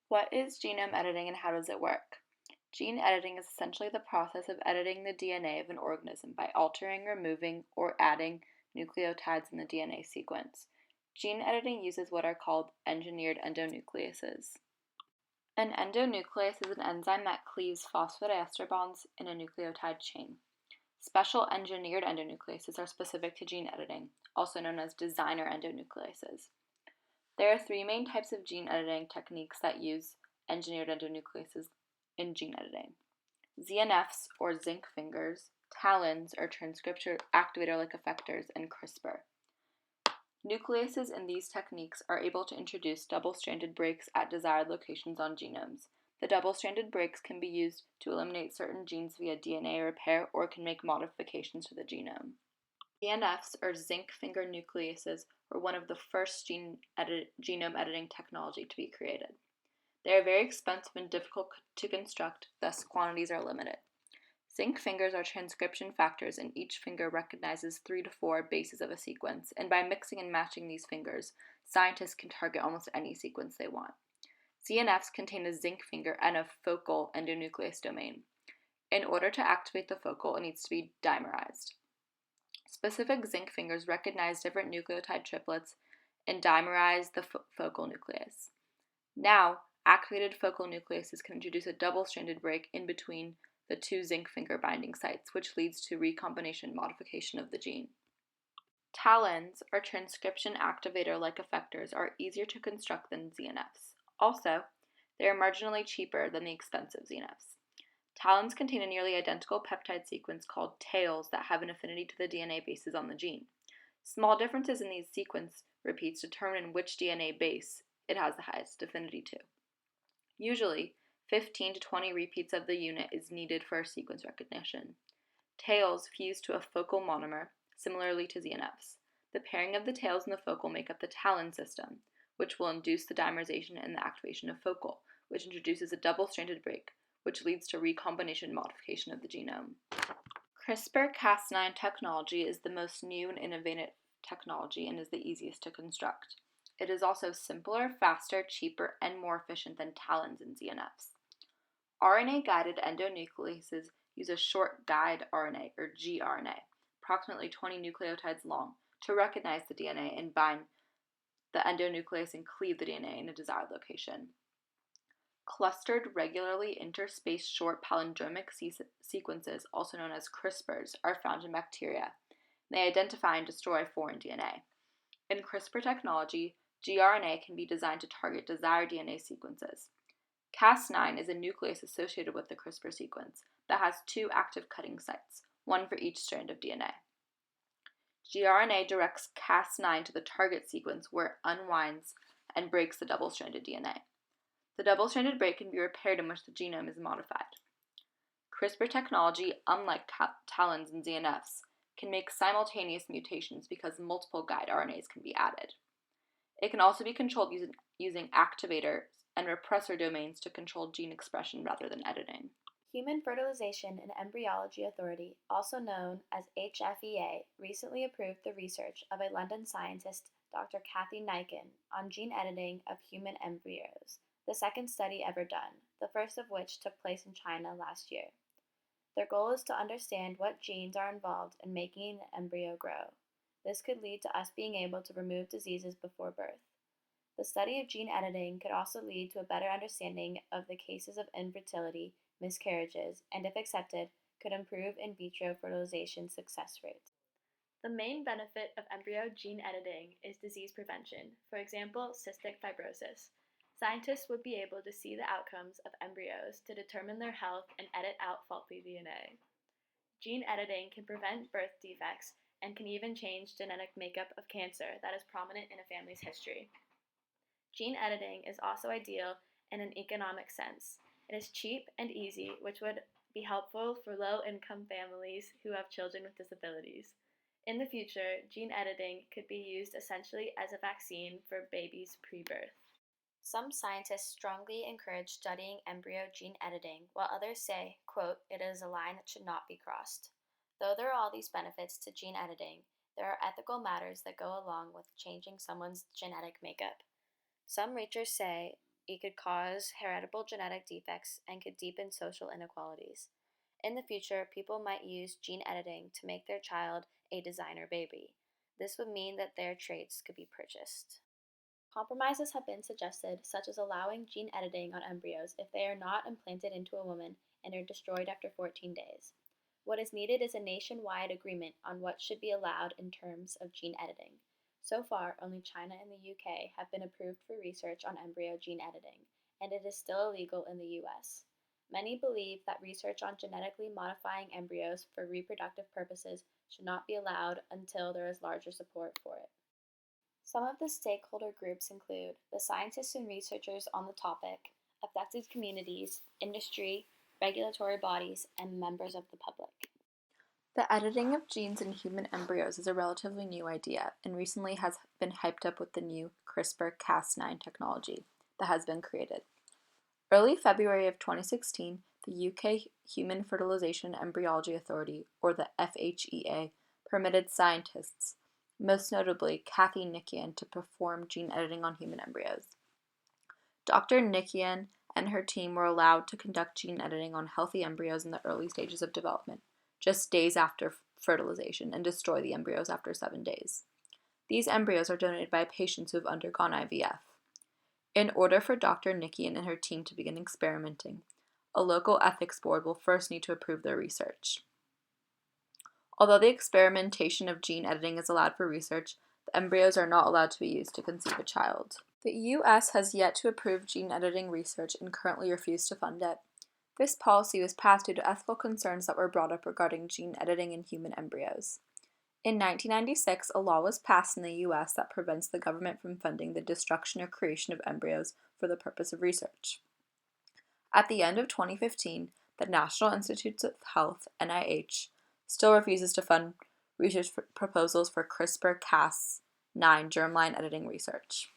What is genome editing and how does it work? Gene editing is essentially the process of editing the DNA of an organism by altering, removing, or adding nucleotides in the DNA sequence. Gene editing uses what are called engineered endonucleases. An endonuclease is an enzyme that cleaves phosphodiester bonds in a nucleotide chain. Special engineered endonucleases are specific to gene editing, also known as designer endonucleases. There are three main types of gene editing techniques that use engineered endonucleases in gene editing: ZNFs, or zinc fingers, TALENs, or transcription activator-like effectors, and CRISPR. Nucleases in these techniques are able to introduce double-stranded breaks at desired locations on genomes. The double-stranded breaks can be used to eliminate certain genes via DNA repair or can make modifications to the genome. ZNFs, or zinc finger nucleases, were one of the first genome editing technology to be created. They are very expensive and difficult to construct, thus quantities are limited. Zinc fingers are transcription factors, and each finger recognizes 3 to 4 bases of a sequence, and by mixing and matching these fingers, scientists can target almost any sequence they want. ZNFs contain a zinc finger and a focal endonuclease domain. In order to activate the focal, it needs to be dimerized. Specific zinc fingers recognize different nucleotide triplets and dimerize the focal nucleus. Now, activated focal nucleases can introduce a double-stranded break in between the two zinc finger binding sites, which leads to recombination modification of the gene. TALENs, or transcription activator-like effectors, are easier to construct than ZNFs. Also, they are marginally cheaper than the expensive ZNFs. TALENs contain a nearly identical peptide sequence called tails that have an affinity to the DNA bases on the gene. Small differences in these sequence repeats determine which DNA base it has the highest affinity to. Usually, 15 to 20 repeats of the unit is needed for sequence recognition. Tails fuse to a focal monomer, similarly to ZNFs. The pairing of the tails and the focal make up the TALEN system, which will induce the dimerization and the activation of focal, which introduces a double-stranded break, which leads to recombination modification of the genome. CRISPR-Cas9 technology is the most new and innovative technology and is the easiest to construct. It is also simpler, faster, cheaper, and more efficient than TALENs and ZNFs. RNA-guided endonucleases use a short guide RNA, or gRNA, approximately 20 nucleotides long, to recognize the DNA and bind the endonuclease and cleave the DNA in a desired location. Clustered, regularly interspaced short palindromic sequences, also known as CRISPRs, are found in bacteria. They identify and destroy foreign DNA. In CRISPR technology, gRNA can be designed to target desired DNA sequences. Cas9 is a nuclease associated with the CRISPR sequence that has 2 active cutting sites, one for each strand of DNA. gRNA directs Cas9 to the target sequence where it unwinds and breaks the double-stranded DNA. The double-stranded break can be repaired in which the genome is modified. CRISPR technology, unlike TALENs and ZNFs, can make simultaneous mutations because multiple guide RNAs can be added. It can also be controlled using activator and repressor domains to control gene expression rather than editing. Human Fertilization and Embryology Authority, also known as HFEA, recently approved the research of a London scientist, Dr. Kathy Niken, on gene editing of human embryos, the second study ever done, the first of which took place in China last year. Their goal is to understand what genes are involved in making an embryo grow. This could lead to us being able to remove diseases before birth. The study of gene editing could also lead to a better understanding of the cases of infertility, miscarriages, and if accepted, could improve in vitro fertilization success rates. The main benefit of embryo gene editing is disease prevention, for example, cystic fibrosis. Scientists would be able to see the outcomes of embryos to determine their health and edit out faulty DNA. Gene editing can prevent birth defects and can even change genetic makeup of cancer that is prominent in a family's history. Gene editing is also ideal in an economic sense. It is cheap and easy, which would be helpful for low-income families who have children with disabilities. In the future, gene editing could be used essentially as a vaccine for babies pre-birth. Some scientists strongly encourage studying embryo gene editing, while others say, quote, it is a line that should not be crossed. Though there are all these benefits to gene editing, there are ethical matters that go along with changing someone's genetic makeup. Some researchers say It could cause heritable genetic defects and could deepen social inequalities. In the future, people might use gene editing to make their child a designer baby. This would mean that their traits could be purchased. Compromises have been suggested, such as allowing gene editing on embryos if they are not implanted into a woman and are destroyed after 14 days. What is needed is a nationwide agreement on what should be allowed in terms of gene editing. So far, only China and the UK have been approved for research on embryo gene editing, and it is still illegal in the US. Many believe that research on genetically modifying embryos for reproductive purposes should not be allowed until there is larger support for it. Some of the stakeholder groups include the scientists and researchers on the topic, affected communities, industry, regulatory bodies, and members of the public. The editing of genes in human embryos is a relatively new idea and recently has been hyped up with the new CRISPR-Cas9 technology that has been created. Early February of 2016, the UK Human Fertilization and Embryology Authority, or the FHEA, permitted scientists, most notably Kathy Nikian, to perform gene editing on human embryos. Dr. Nikian and her team were allowed to conduct gene editing on healthy embryos in the early stages of development, just days after fertilization, and destroy the embryos after 7 days. These embryos are donated by patients who have undergone IVF. In order for Dr. Nikian and her team to begin experimenting, a local ethics board will first need to approve their research. Although the experimentation of gene editing is allowed for research, the embryos are not allowed to be used to conceive a child. The US has yet to approve gene editing research and currently refused to fund it. This policy was passed due to ethical concerns that were brought up regarding gene editing in human embryos. In 1996, a law was passed in the US that prevents the government from funding the destruction or creation of embryos for the purpose of research. At the end of 2015, the National Institutes of Health, NIH, still refuses to fund research proposals for CRISPR-Cas9 germline editing research.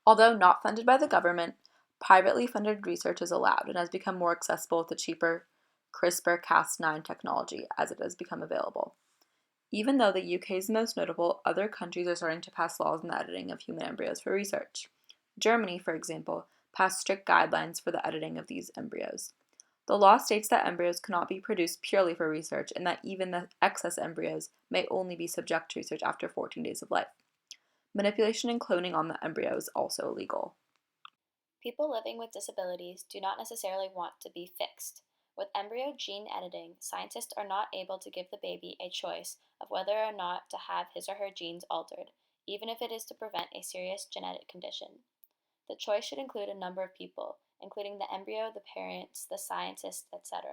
Although not funded by the government, privately funded research is allowed and has become more accessible with the cheaper CRISPR-Cas9 technology as it has become available. Even though the UK is most notable, other countries are starting to pass laws on the editing of human embryos for research. Germany, for example, passed strict guidelines for the editing of these embryos. The law states that embryos cannot be produced purely for research and that even the excess embryos may only be subject to research after 14 days of life. Manipulation and cloning on the embryo is also illegal. People living with disabilities do not necessarily want to be fixed. With embryo gene editing, scientists are not able to give the baby a choice of whether or not to have his or her genes altered, even if it is to prevent a serious genetic condition. The choice should include a number of people, including the embryo, the parents, the scientists, etc.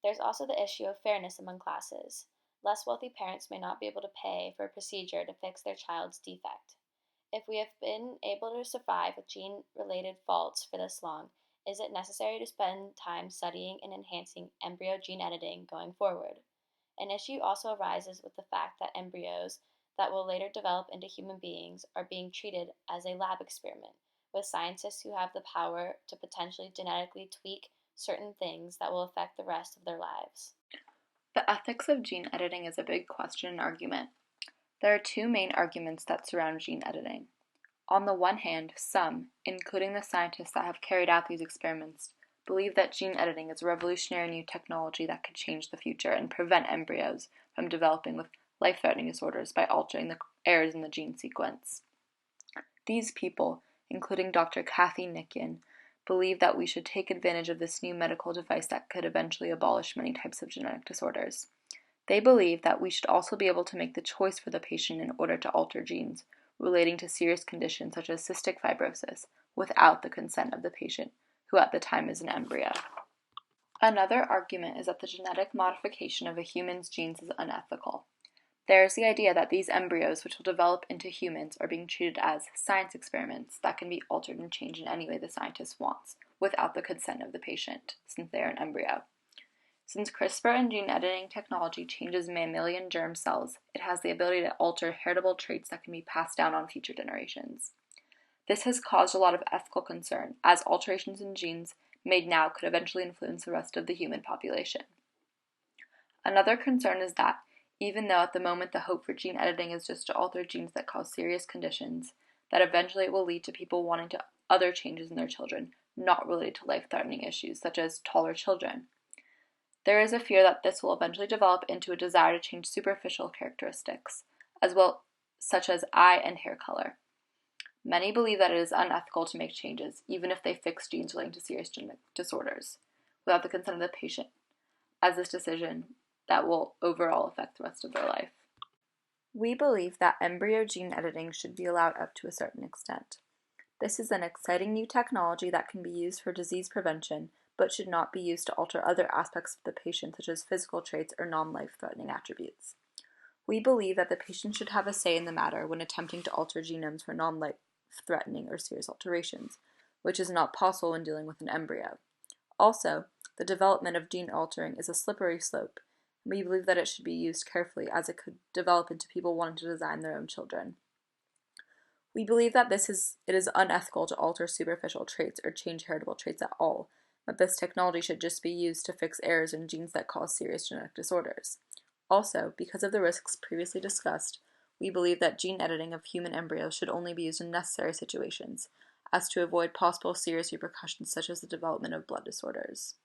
There's also the issue of fairness among classes. Less wealthy parents may not be able to pay for a procedure to fix their child's defect. If we have been able to survive with gene-related faults for this long, is it necessary to spend time studying and enhancing embryo gene editing going forward? An issue also arises with the fact that embryos that will later develop into human beings are being treated as a lab experiment, with scientists who have the power to potentially genetically tweak certain things that will affect the rest of their lives. The ethics of gene editing is a big question and argument. There are two main arguments that surround gene editing. On the one hand, some, including the scientists that have carried out these experiments, believe that gene editing is a revolutionary new technology that could change the future and prevent embryos from developing with life-threatening disorders by altering the errors in the gene sequence. These people, including Dr. Kathy Nikian, believe that we should take advantage of this new medical device that could eventually abolish many types of genetic disorders. They believe that we should also be able to make the choice for the patient in order to alter genes relating to serious conditions such as cystic fibrosis without the consent of the patient, who at the time is an embryo. Another argument is that the genetic modification of a human's genes is unethical. There is the idea that these embryos, which will develop into humans, are being treated as science experiments that can be altered and changed in any way the scientist wants, without the consent of the patient, since they are an embryo. Since CRISPR and gene editing technology changes mammalian germ cells, it has the ability to alter heritable traits that can be passed down on future generations. This has caused a lot of ethical concern, as alterations in genes made now could eventually influence the rest of the human population. Another concern is that, even though at the moment the hope for gene editing is just to alter genes that cause serious conditions, that eventually it will lead to people wanting to other changes in their children not related to life-threatening issues, such as taller children. There is a fear that this will eventually develop into a desire to change superficial characteristics, as well, such as eye and hair color. Many believe that it is unethical to make changes, even if they fix genes relating to serious genetic disorders, without the consent of the patient, as this decision that will overall affect the rest of their life. We believe that embryo gene editing should be allowed up to a certain extent. This is an exciting new technology that can be used for disease prevention, but should not be used to alter other aspects of the patient, such as physical traits or non-life-threatening attributes. We believe that the patient should have a say in the matter when attempting to alter genomes for non-life-threatening or serious alterations, which is not possible when dealing with an embryo. Also, the development of gene altering is a slippery slope. We believe that it should be used carefully, as it could develop into people wanting to design their own children. We believe that it is unethical to alter superficial traits or change heritable traits at all, but this technology should just be used to fix errors in genes that cause serious genetic disorders. Also, because of the risks previously discussed, we believe that gene editing of human embryos should only be used in necessary situations, as to avoid possible serious repercussions such as the development of blood disorders.